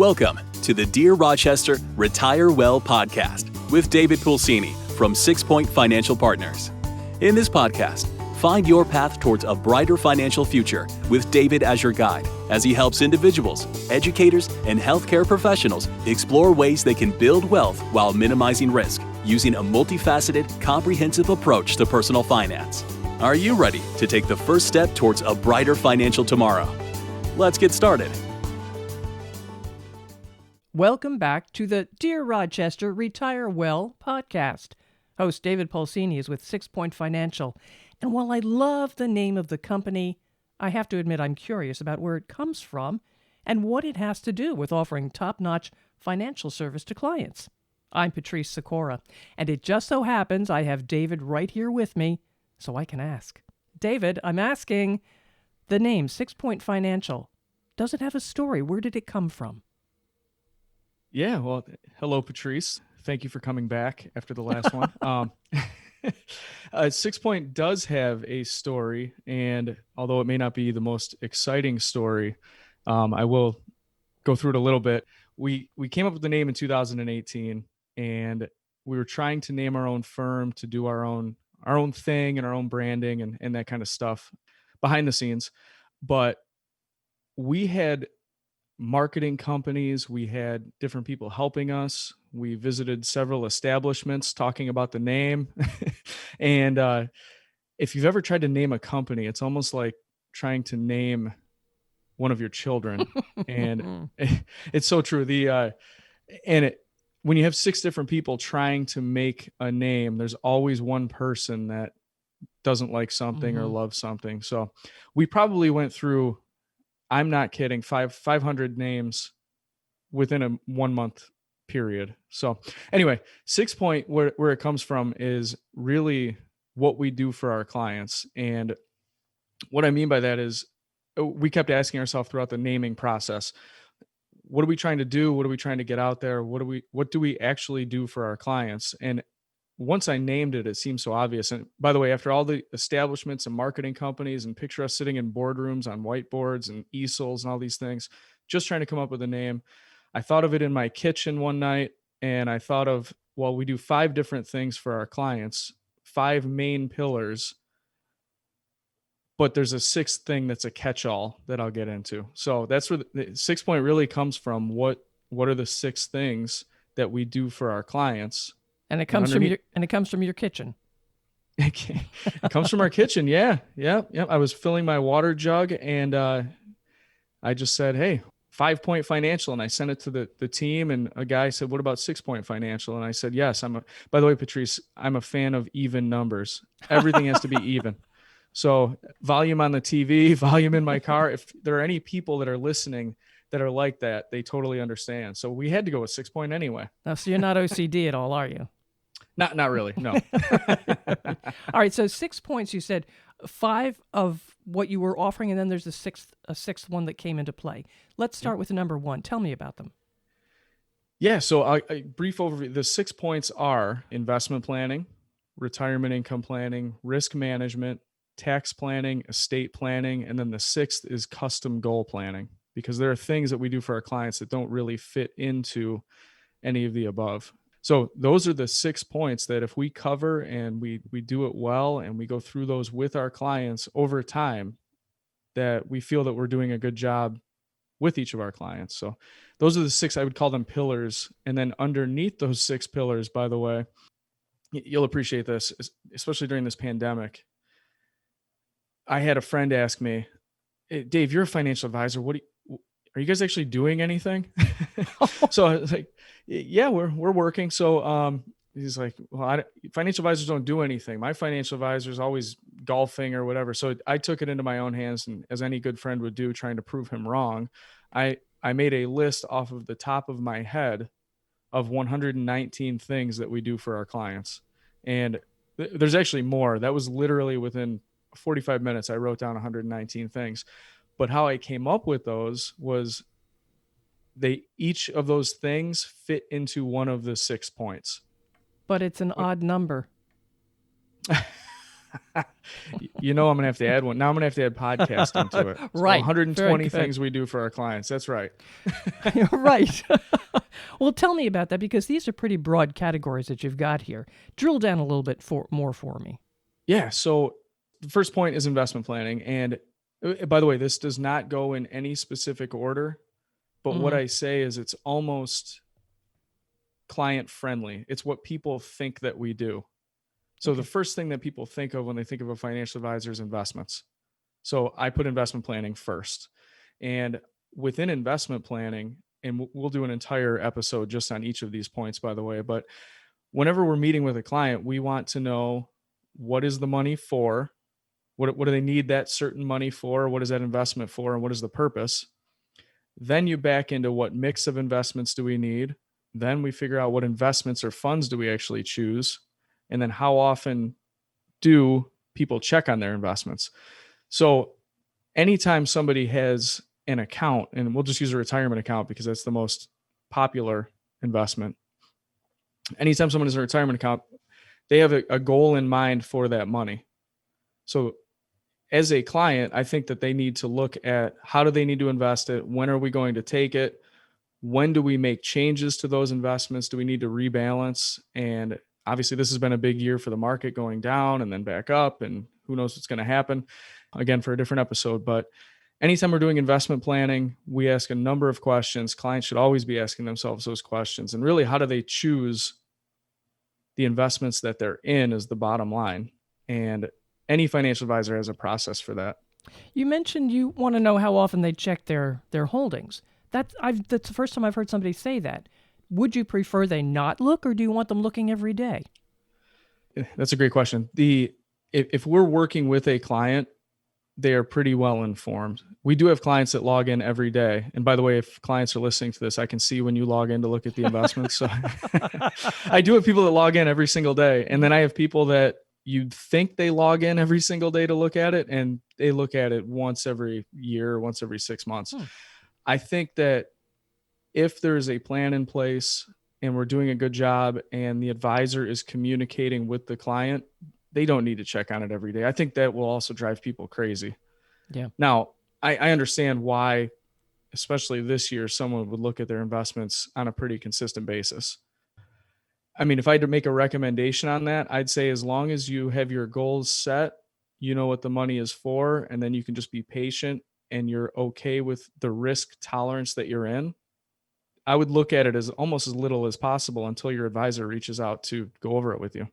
Welcome to the Dear Rochester Retire Well podcast with David Pulcini from SixPoint Financial Partners. In this podcast, find your path towards a brighter financial future with David as your guide as he helps individuals, educators, and healthcare professionals explore ways they can build wealth while minimizing risk using a multifaceted, comprehensive approach to personal finance. Are you ready to take the first step towards a brighter financial tomorrow? Let's get started. Welcome back to the Dear Rochester Retire Well podcast. Host David Pulcini is with SixPoint Financial. And while I love the name of the company, I have to admit I'm curious about where it comes from and what it has to do with offering top-notch financial service to clients. I'm Patrice Sikora, and it just so happens I have David right here with me, so I can ask. David, I'm asking, the name SixPoint Financial, does it have a story? Where did it come from? Yeah, well, hello, Patrice. Thank you for coming back after the last one. SixPoint does have a story, and although it may not be the most exciting story, I will go through it a little bit. We came up with the name in 2018, and we were trying to name our own firm to do our own thing and our own branding and that kind of stuff behind the scenes. But we had marketing companies, we had different people helping us. We visited several establishments talking about the name. And if you've ever tried to name a company, it's almost like trying to name one of your children. And it's so true. When you have six different people trying to make a name, there's always one person that doesn't like something or loves something. So we probably went through, I'm not kidding, 500 names within a 1 month period. So anyway, SixPoint, where it comes from is really what we do for our clients. And what I mean by that is we kept asking ourselves throughout the naming process, what are we trying to do? What are we trying to get out there? What do we actually do for our clients? And once I named it, it seemed so obvious. And by the way, after all the establishments and marketing companies, and picture us sitting in boardrooms on whiteboards and easels and all these things, just trying to come up with a name, I thought of it in my kitchen one night, and I thought of, well, we do 5 different things for our clients, 5 main pillars, but there's a 6th thing that's a catch-all that I'll get into. So that's where the SixPoint really comes from. What are the 6 things that we do for our clients? And it comes from your kitchen. It comes from our kitchen. Yeah. I was filling my water jug, and I just said, hey, 5 Point Financial. And I sent it to the team, and a guy said, what about 6 Point Financial? And I said, yes. By the way, Patrice, I'm a fan of even numbers. Everything has to be even. So volume on the TV, volume in my car. If there are any people that are listening that are like that, they totally understand. So we had to go with 6 Point anyway. Oh, so you're not OCD at all, are you? Not really, no. All right, so 6 points, you said 5 of what you were offering, and then there's a sixth one that came into play. Let's start with number 1. Tell me about them. Yeah, so a brief overview. The 6 points are investment planning, retirement income planning, risk management, tax planning, estate planning, and then the 6th is custom goal planning, because there are things that we do for our clients that don't really fit into any of the above. So those are the 6 points that if we cover and we do it well, and we go through those with our clients over time, that we feel that we're doing a good job with each of our clients. So those are the 6, I would call them pillars. And then underneath those 6 pillars, by the way, you'll appreciate this, especially during this pandemic. I had a friend ask me, hey, Dave, you're a financial advisor. Are you guys actually doing anything? So I was like, yeah, we're working. So he's like, well, financial advisors don't do anything. My financial advisor is always golfing or whatever. So I took it into my own hands, and as any good friend would do, trying to prove him wrong, I made a list off of the top of my head of 119 things that we do for our clients. And there's actually more. That was literally within 45 minutes. I wrote down 119 things. But how I came up with those was each of those things fit into one of the 6 points. But it's an odd number. I'm going to have to add one. Now I'm going to have to add podcasting to it. So Right. 120 things we do for our clients. That's right. Right. Well, tell me about that, because these are pretty broad categories that you've got here. Drill down a little bit more for me. Yeah. So the first point is investment planning. And by the way, this does not go in any specific order, but what I say is it's almost client friendly. It's what people think that we do. So the first thing that people think of when they think of a financial advisor is investments. So I put investment planning first. And within investment planning, and we'll do an entire episode just on each of these points, by the way, but whenever we're meeting with a client, we want to know, what is the money for? What do they need that certain money for? What is that investment for? And what is the purpose? Then you back into what mix of investments do we need? Then we figure out what investments or funds do we actually choose? And then how often do people check on their investments? So anytime somebody has an account, and we'll just use a retirement account because that's the most popular investment. Anytime someone has a retirement account, they have a goal in mind for that money. So as a client, I think that they need to look at, how do they need to invest it? When are we going to take it? When do we make changes to those investments? Do we need to rebalance? And obviously this has been a big year for the market, going down and then back up, and who knows what's going to happen, again, for a different episode. But anytime we're doing investment planning, we ask a number of questions. Clients should always be asking themselves those questions. And really, how do they choose the investments that they're in is the bottom line. And any financial advisor has a process for that. You mentioned you want to know how often they check their holdings. That's the first time I've heard somebody say that. Would you prefer they not look, or do you want them looking every day? That's a great question. If we're working with a client, they are pretty well informed. We do have clients that log in every day. And by the way, if clients are listening to this, I can see when you log in to look at the investments. So I do have people that log in every single day. And then I have people that you'd think they log in every single day to look at it, and they look at it once every year, once every 6 months. I think that if there's a plan in place and we're doing a good job and the advisor is communicating with the client, they don't need to check on it every day. I think that will also drive people crazy. Yeah. Now, I understand why, especially this year, someone would look at their investments on a pretty consistent basis. I mean, if I had to make a recommendation on that, I'd say as long as you have your goals set, you know what the money is for, and then you can just be patient and you're okay with the risk tolerance that you're in, I would look at it as almost as little as possible until your advisor reaches out to go over it with you.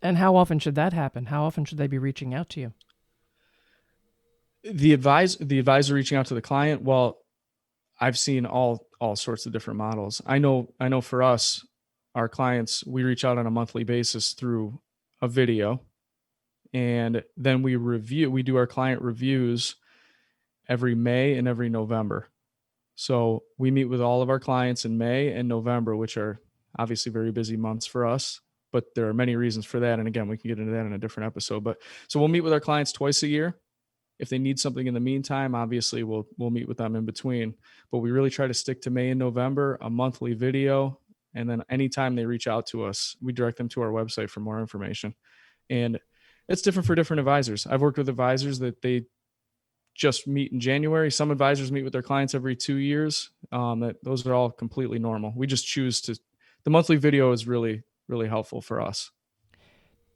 And how often should that happen? How often should they be reaching out to you? The advisor reaching out to the client, well, I've seen all sorts of different models. I know for us, our clients, we reach out on a monthly basis through a video, and then we do our client reviews every May and every November. So we meet with all of our clients in May and November, which are obviously very busy months for us, but there are many reasons for that. And again, we can get into that in a different episode, but so we'll meet with our clients twice a year. If they need something in the meantime, obviously we'll meet with them in between, but we really try to stick to May and November, a monthly video. And then anytime they reach out to us, we direct them to our website for more information. And it's different for different advisors. I've worked with advisors that they just meet in January. Some advisors meet with their clients every 2 years. Those are all completely normal. We just choose the monthly video is really, really helpful for us.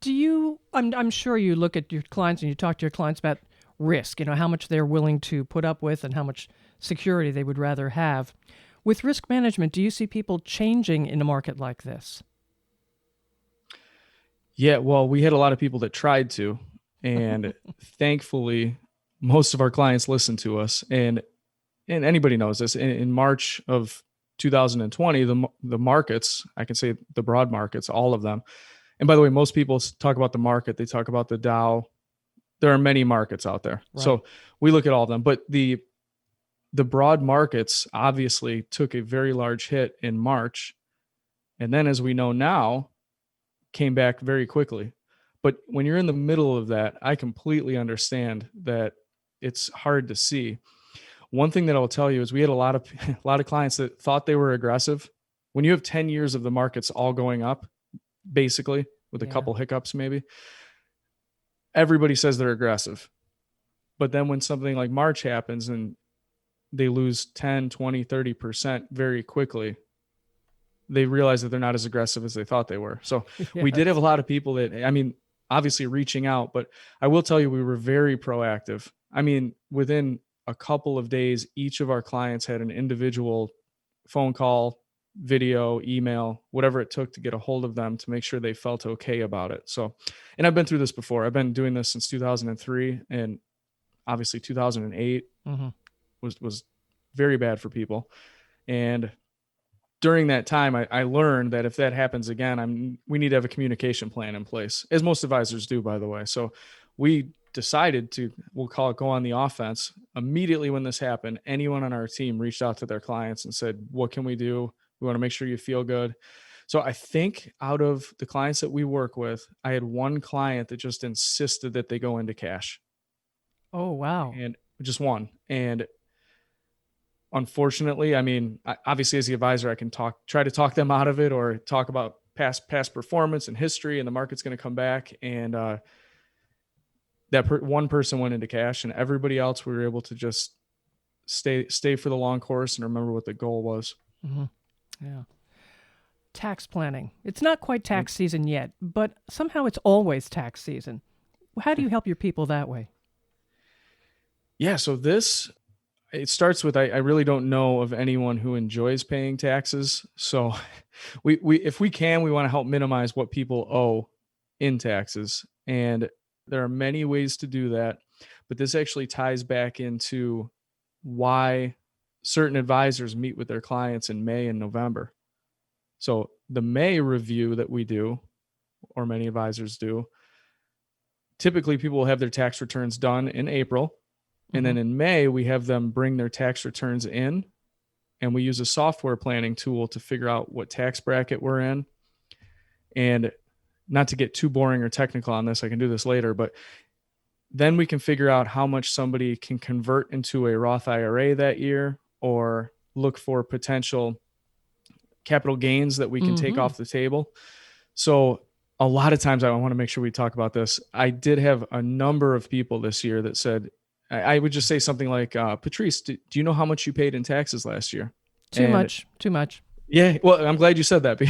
I'm sure you look at your clients and you talk to your clients about risk, how much they're willing to put up with and how much security they would rather have. With risk management, do you see people changing in a market like this? Yeah, well, we had a lot of people that tried to, and thankfully, most of our clients listened to us. And anybody knows this. In March of 2020, the markets, I can say the broad markets, all of them. And by the way, most people talk about the market. They talk about the Dow. There are many markets out there. Right. So we look at all of them. But the broad markets obviously took a very large hit in March. And then, as we know now, came back very quickly. But when you're in the middle of that, I completely understand that it's hard to see. One thing that I'll tell you is we had a lot of clients that thought they were aggressive. When you have 10 years of the markets all going up, basically, with a couple hiccups maybe, everybody says they're aggressive. But then when something like March happens and they lose 10, 20, 30% very quickly, they realize that they're not as aggressive as they thought they were. So we did have a lot of people that, I mean, obviously reaching out, but I will tell you, we were very proactive. I mean, within a couple of days, each of our clients had an individual phone call, video, email, whatever it took to get a hold of them to make sure they felt okay about it. So, and I've been through this before. I've been doing this since 2003, and obviously 2008 was very bad for people. And during that time, I learned that if that happens again, we need to have a communication plan in place, as most advisors do, by the way. So we decided to, we'll call it go on the offense. Immediately when this happened, anyone on our team reached out to their clients and said, what can we do? We want to make sure you feel good. So I think out of the clients that we work with, I had one client that just insisted that they go into cash. Oh, wow. And just one. And unfortunately, I mean, obviously as the advisor, I can try to talk them out of it or talk about past performance and history, and the market's going to come back. And one person went into cash, and everybody else, we were able to just stay for the long course and remember what the goal was. Mm-hmm. Yeah. Tax planning. It's not quite tax season yet, but somehow it's always tax season. How do you help your people that way? Yeah. So it starts with, I really don't know of anyone who enjoys paying taxes. So we if we can, we want to help minimize what people owe in taxes. And there are many ways to do that, but this actually ties back into why certain advisors meet with their clients in May and November. So the May review that we do, or many advisors do, typically people will have their tax returns done in April. And then in May, we have them bring their tax returns in, and we use a software planning tool to figure out what tax bracket we're in. And not to get too boring or technical on this, I can do this later, but then we can figure out how much somebody can convert into a Roth IRA that year, or look for potential capital gains that we can take off the table. So a lot of times, I want to make sure we talk about this. I did have a number of people this year that said, I would just say something like, Patrice, do you know how much you paid in taxes last year? Too much. Yeah. Well, I'm glad you said that.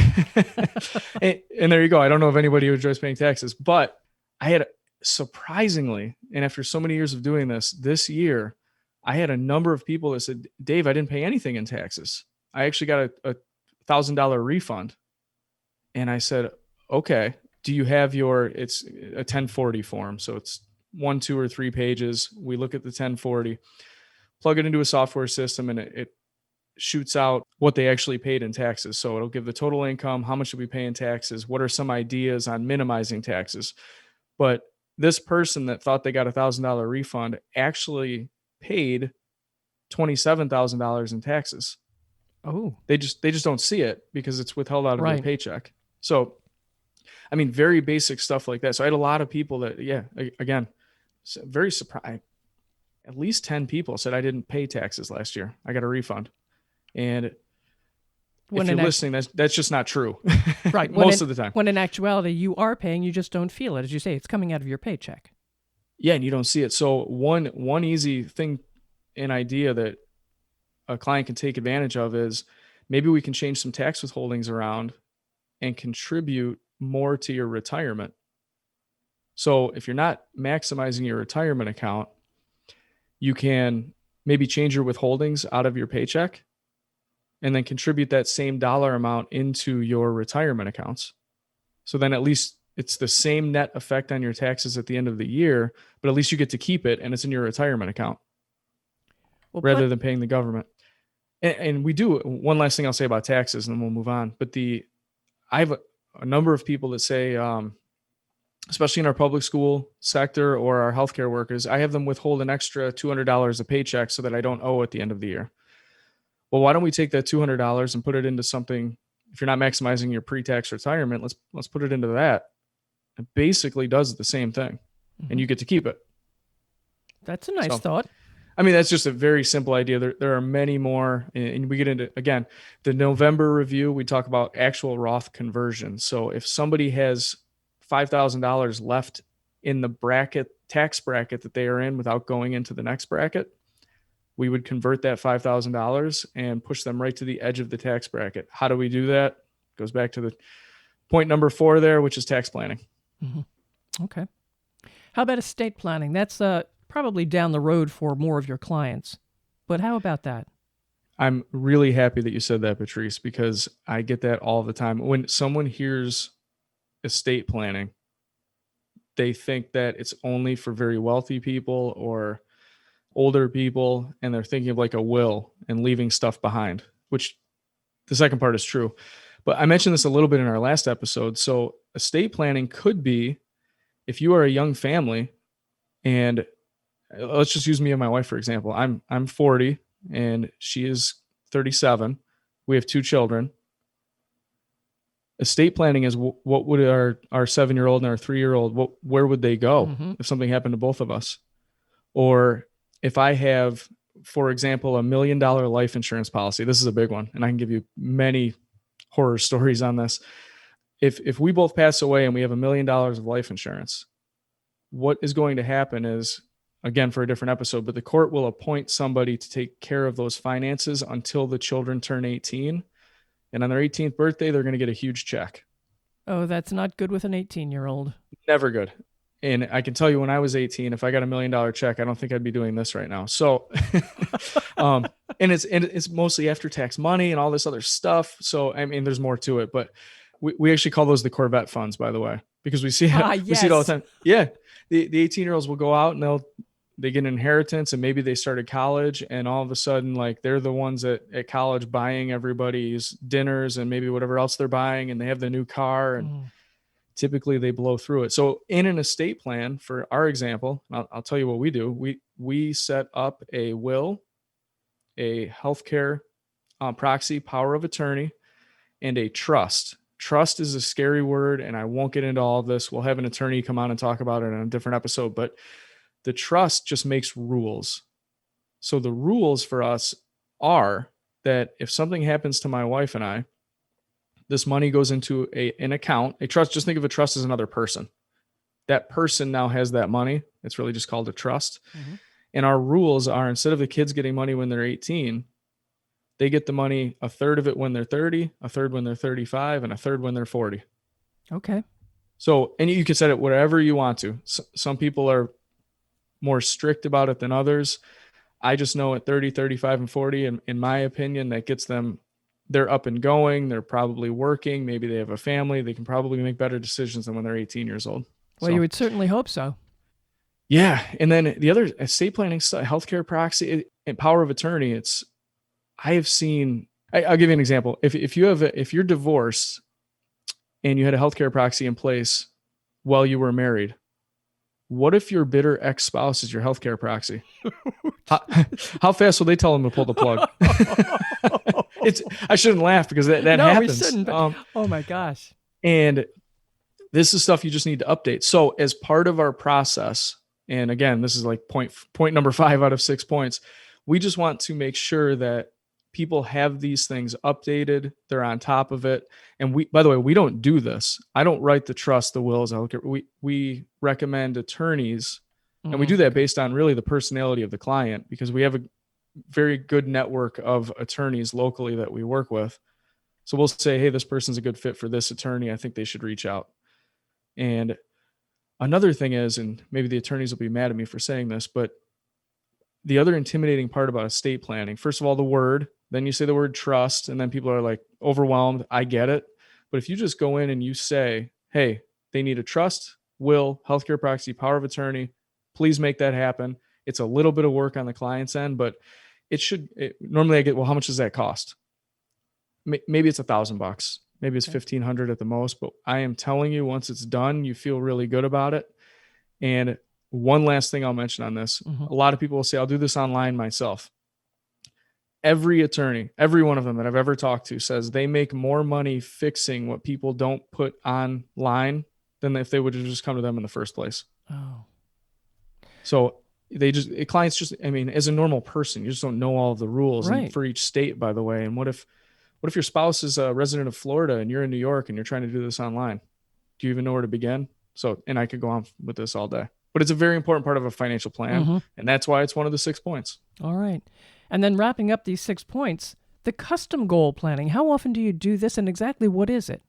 and there you go. I don't know of anybody who enjoys paying taxes, but I had surprisingly, and after so many years of doing this year, I had a number of people that said, Dave, I didn't pay anything in taxes. I actually got a $1,000 refund. And I said, okay, do you have it's a 1040 form. So it's 1, 2, or 3 pages. We look at the 1040, plug it into a software system, and it shoots out what they actually paid in taxes. So it'll give the total income, how much did we pay in taxes, what are some ideas on minimizing taxes. But this person that thought they got a $1,000 refund actually paid $27,000 in taxes. Oh, they just don't see it because it's withheld out of their paycheck. So, I mean, very basic stuff like that. So I had a lot of people that, again, very surprised. At least 10 people said, I didn't pay taxes last year. I got a refund. And if you're listening, that's just not true. Right. Most of the time. When in actuality, you are paying, you just don't feel it. As you say, it's coming out of your paycheck. Yeah, and you don't see it. So one easy thing, an idea that a client can take advantage of is maybe we can change some tax withholdings around and contribute more to your retirement. So if you're not maximizing your retirement account, you can maybe change your withholdings out of your paycheck and then contribute that same dollar amount into your retirement accounts. So then at least it's the same net effect on your taxes at the end of the year, but at least you get to keep it and it's in your retirement account rather than paying the government. And we do, one last thing I'll say about taxes and then we'll move on. But I have a number of people that say, especially in our public school sector or our healthcare workers, I have them withhold an extra $200 a paycheck so that I don't owe at the end of the year. Well, why don't we take that $200 and put it into something? If you're not maximizing your pre-tax retirement, let's put it into that. It basically does the same thing, and you get to keep it. That's a nice thought. I mean, that's just a very simple idea. There are many more, and we get into, again, the November review, we talk about actual Roth conversion. So if somebody has $5,000 left in the tax bracket that they are in without going into the next bracket, we would convert that $5,000 and push them right to the edge of the tax bracket. How do we do that? Goes back to the point number 4 there, which is tax planning. Mm-hmm. Okay. How about estate planning? That's probably down the road for more of your clients. But how about that? I'm really happy that you said that, Patrice, because I get that all the time. When someone hears estate planning, they think that it's only for very wealthy people or older people, and they're thinking of like a will and leaving stuff behind, which the second part is true. But I mentioned this a little bit in our last episode. So estate planning could be if you are a young family, and let's just use me and my wife, for example. I'm 40 and she is 37. We have 2 children. Estate planning is what would our 7-year-old and our 3-year-old, where would they go if something happened to both of us? Or if I have, for example, $1 million life insurance policy, this is a big one, and I can give you many horror stories on this. If we both pass away and we have $1 million of life insurance, what is going to happen is, again, for a different episode, but the court will appoint somebody to take care of those finances until the children turn 18. And on their 18th birthday, they're going to get a huge check. Oh, that's not good with an 18-year-old. Never good. And I can tell you, when I was 18, if I got $1 million check, I don't think I'd be doing this right now. So, and it's mostly after tax money and all this other stuff. So, I mean, there's more to it, but we actually call those the Corvette funds, by the way, because we see it, we see it all the time. Yeah. The 18-year-olds will go out and they get an inheritance, and maybe they started college, and all of a sudden, like, they're the ones at college buying everybody's dinners and maybe whatever else they're buying, and they have the new car, and typically they blow through it. So in an estate plan, for our example, I'll tell you what we do. We set up a will, a healthcare proxy, power of attorney, and a trust. Trust is a scary word, and I won't get into all of this. We'll have an attorney come on and talk about it in a different episode, but the trust just makes rules. So the rules for us are that if something happens to my wife and I, this money goes into an account, a trust. Just think of a trust as another person. That person now has that money. It's really just called a trust. And our rules are, instead of the kids getting money when they're 18, they get the money, a third of it when they're 30, a third when they're 35, and a third when they're 40. Okay. So, and you can set it whatever you want to. Some people are more strict about it than others. I just know at 30, 35, and 40, and in my opinion, that gets them, they're up and going. They're probably working. Maybe they have a family. They can probably make better decisions than when they're 18 years old. Well, you would certainly hope so. Yeah. And then the other estate planning stuff, healthcare proxy and power of attorney, I'll give you an example. If you're divorced and you had a healthcare proxy in place while you were married, what if your bitter ex-spouse is your healthcare proxy? How fast will they tell them to pull the plug? I shouldn't laugh because that happens. We shouldn't. Oh my gosh. And this is stuff you just need to update. So as part of our process, and again, this is like point number 5 out of 6 points, we just want to make sure that people have these things updated. They're on top of it. And by the way, we don't do this. I don't write the trust, the wills. We recommend attorneys, and we do that based on really the personality of the client, because we have a very good network of attorneys locally that we work with. So we'll say, hey, this person's a good fit for this attorney. I think they should reach out. And another thing is, and maybe the attorneys will be mad at me for saying this, but the other intimidating part about estate planning, first of all, the word, then you say the word trust, and then people are like overwhelmed. I get it. But if you just go in and you say, hey, they need a trust, will, healthcare proxy, power of attorney, please make that happen. It's a little bit of work on the client's end, but normally I get, well, how much does that cost? Maybe it's $1,000. Maybe it's $1,500 at the most, but I am telling you, once it's done, you feel really good about it. And one last thing I'll mention on this. A lot of people will say, I'll do this online myself. Every attorney, every one of them that I've ever talked to, says they make more money fixing what people don't put online than if they would have just come to them in the first place. Oh. So clients just, I mean, as a normal person, you just don't know all of the rules and for each state, by the way. And what if What if your spouse is a resident of Florida and you're in New York and you're trying to do this online? Do you even know where to begin? So, and I could go on with this all day, but it's a very important part of a financial plan. And that's why it's one of the 6 points. All right. And then wrapping up these 6 points, the custom goal planning. How often do you do this, and exactly what is it?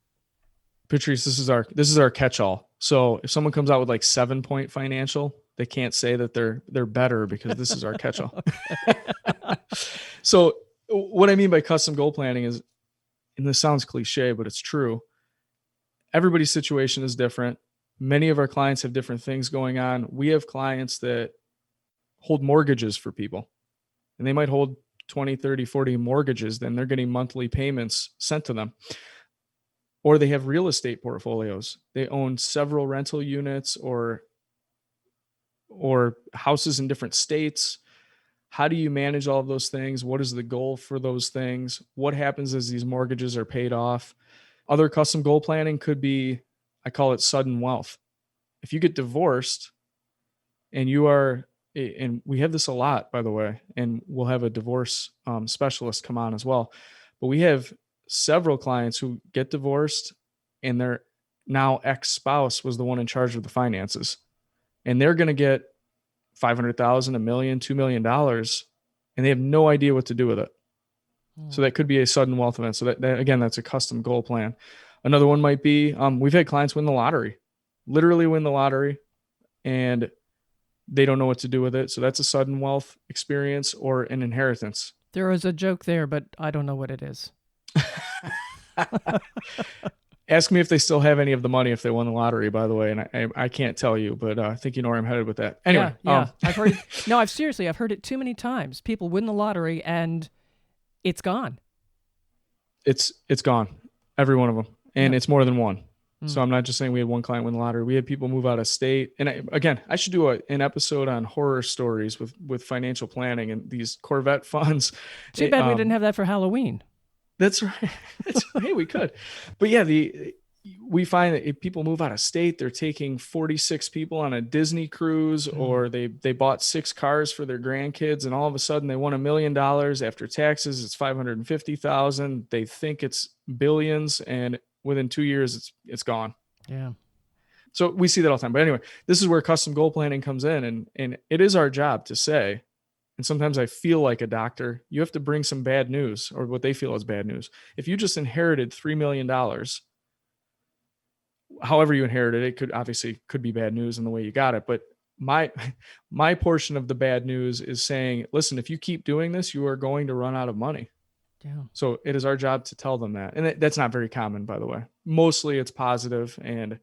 Patrice, this is our catch-all. So if someone comes out with like 7-point financial, they can't say that they're better, because this is our catch-all. So what I mean by custom goal planning is, and this sounds cliche, but it's true, everybody's situation is different. Many of our clients have different things going on. We have clients that hold mortgages for people, and they might hold 20, 30, 40 mortgages. Then they're getting monthly payments sent to them. Or they have real estate portfolios. They own several rental units or houses in different states. How do you manage all of those things? What is the goal for those things? What happens as these mortgages are paid off? Other custom goal planning could be, I call it sudden wealth. If you get divorced and and we have this a lot, by the way, and we'll have a divorce specialist come on as well, but we have several clients who get divorced and their now ex-spouse was the one in charge of the finances, and they're going to get $500,000, $1 million, $2 million, and they have no idea what to do with it. So that could be a sudden wealth event. So that again, that's a custom goal plan. Another one might be, we've had clients win the lottery, literally win the lottery, and they don't know what to do with it. So that's a sudden wealth experience or an inheritance. There is a joke there, but I don't know what it is. Ask me if they still have any of the money if they won the lottery, by the way. And I can't tell you, but I think you know where I'm headed with that. Anyway. Yeah. I've heard it. No, I've heard it too many times. People win the lottery and it's gone. It's gone. Every one of them. And it's more than one. So I'm not just saying we had one client win the lottery. We had people move out of state. And I should do an episode on horror stories with financial planning and these Corvette funds. Too bad we didn't have that for Halloween. That's right. Hey, we could. But yeah, we find that if people move out of state, they're taking 46 people on a Disney cruise, or they bought 6 cars for their grandkids, and all of a sudden they won $1 million after taxes. It's $550,000. They think it's billions, and within 2 years, it's gone. Yeah. So we see that all the time. But anyway, this is where custom goal planning comes in, and it is our job to say, and sometimes I feel like a doctor, you have to bring some bad news, or what they feel is bad news. If you just inherited $3 million, however you inherited it, could be bad news in the way you got it. But my portion of the bad news is saying, listen, if you keep doing this, you are going to run out of money. Yeah. So it is our job to tell them that. And that's not very common, by the way. Mostly it's positive. And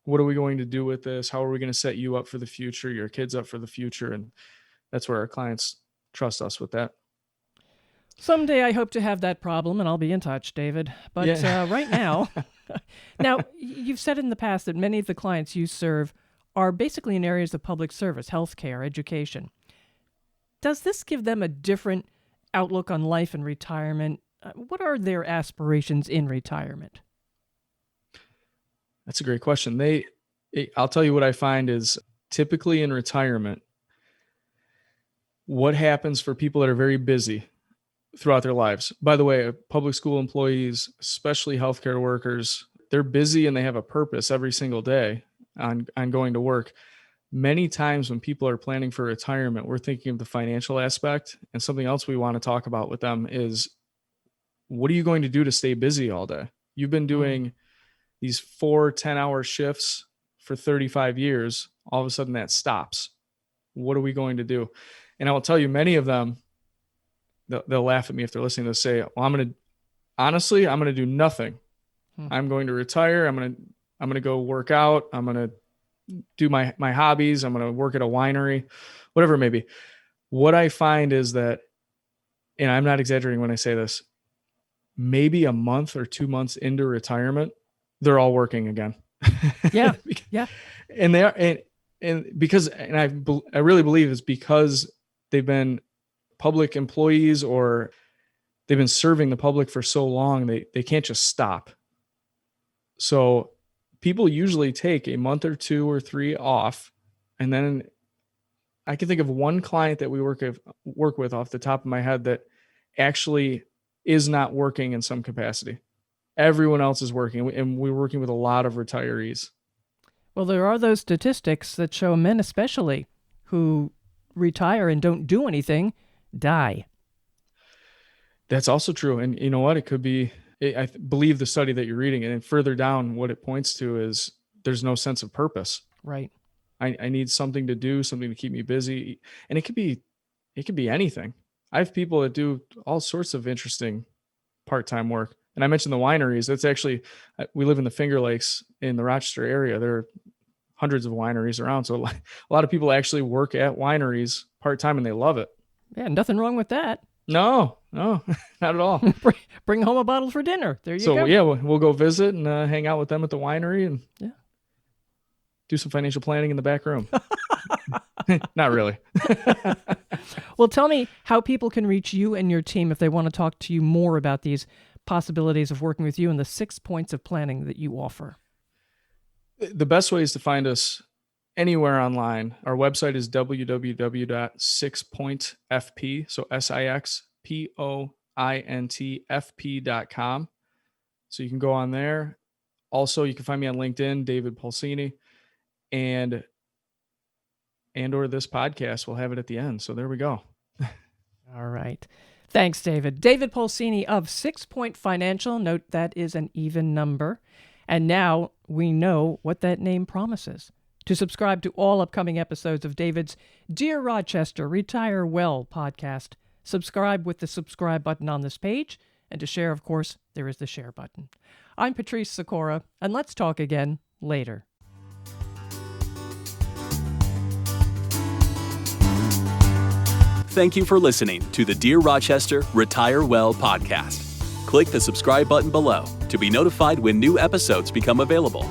what are we going to do with this? How are we going to set you up for the future, your kids up for the future? And that's where our clients trust us with that. Someday I hope to have that problem, and I'll be in touch, David. But right now, you've said in the past that many of the clients you serve are basically in areas of public service, healthcare, education. Does this give them a different outlook on life and retirement? What are their aspirations in retirement? That's a great question. I'll tell you what I find is typically in retirement, what happens for people that are very busy throughout their lives. By the way, public school employees, especially healthcare workers, they're busy and they have a purpose every single day on going to work. Many times when people are planning for retirement, we're thinking of the financial aspect. And something else we want to talk about with them is, what are you going to do to stay busy all day? You've been doing these 4 10-hour shifts for 35 years. All of a sudden that stops. What are we going to do? And I will tell you, many of them, they'll laugh at me if they're listening. They'll say, well, I'm going to do nothing. I'm going to retire. I'm going to go work out. I'm going to do my hobbies. I'm going to work at a winery, whatever it may be. What I find is that, and I'm not exaggerating when I say this, maybe a month or 2 months into retirement, they're all working again. Yeah. Yeah. And they are, and because, and I really believe it's because they've been public employees or they've been serving the public for so long, they can't just stop. So people usually take a month or 2 or 3 off. And then I can think of one client that we work with off the top of my head that actually is not working in some capacity. Everyone else is working, and we're working with a lot of retirees. Well, there are those statistics that show men especially who retire and don't do anything die. That's also true. And you know what? It could be, believe the study that you're reading, and then further down, what it points to is there's no sense of purpose. Right. I need something to do, something to keep me busy. And it could be anything. I have people that do all sorts of interesting part-time work. And I mentioned the wineries. That's actually, we live in the Finger Lakes in the Rochester area. There are hundreds of wineries around. So a lot of people actually work at wineries part-time and they love it. Yeah, nothing wrong with that. No, not at all. Bring home a bottle for dinner. There you go. So yeah, we'll go visit and hang out with them at the winery and do some financial planning in the back room. Not really. Well, tell me how people can reach you and your team if they want to talk to you more about these possibilities of working with you and the 6 points of planning that you offer. The best way is to find us anywhere online. Our website is www.sixpointfp, so SixPointFP.com. So you can go on there. Also, you can find me on LinkedIn, David Pulcini, and or this podcast. We'll have it at the end. So there we go. All right. Thanks, David. David Pulcini of 6Point Financial. Note that is an even number. And now we know what that name promises. To subscribe to all upcoming episodes of David's Dear Rochester, Retire Well podcast, subscribe with the subscribe button on this page. And to share, of course, there is the share button. I'm Patrice Sikora, and let's talk again later. Thank you for listening to the Dear Rochester Retire Well podcast. Click the subscribe button below to be notified when new episodes become available.